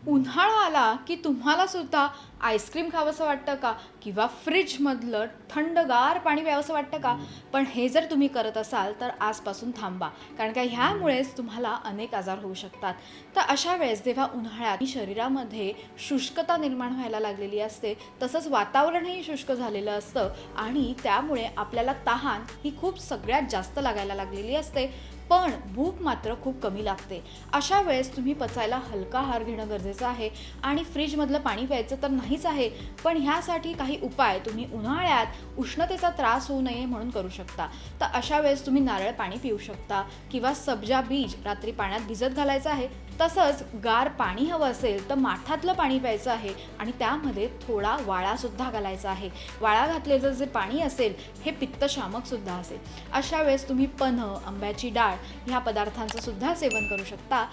उन्हाळा आला की तुम्हाला सुद्धा आईस्क्रीम खावंसं वाटतं का? किंवा फ्रिजमधलं थंडगार पाणी प्यावंसं वाटतं का? पण हे जर तुम्ही करत असाल तर आजपासून थांबा. कारण का ह्यामुळेच तुम्हाला अनेक आजार होऊ शकतात. तर अशा वेळेस जेव्हा उन्हाळ्यात शरीरामध्ये शुष्कता निर्माण व्हायला लागलेली असते, तसंच वातावरणही शुष्क झालेलं असतं आणि त्यामुळे आपल्याला तहान ही खूप सगळ्यात जास्त लागायला लागलेली असते, पण भूक मात्र खूप कमी लागते. अशा वेळेस तुम्ही पचायला हलका आहार घेणं गरजेचं आहे आणि फ्रीजमधलं पाणी प्यायचं तर नाहीच आहे, पण ह्यासाठी काही उपाय तुम्ही उन्हाळ्यात उष्णतेचा त्रास होऊ नये म्हणून करू शकता. तर अशा वेळेस तुम्ही नारळ पाणी पिऊ शकता किंवा सब्जा बीज रात्री पाण्यात भिजत घालायचं आहे. तसंच गार पाणी हवं असेल तर माठातलं पाणी प्यायचं आहे आणि त्यामध्ये थोडा वाळासुद्धा घालायचा आहे. वाळा घातलेलं जे पाणी असेल हे पित्तशामकसुद्धा असेल. अशा वेळेस तुम्ही पन्ह, आंब्याची डाळ ह्या पदार्थांचं सुद्धा सेवन करू शकता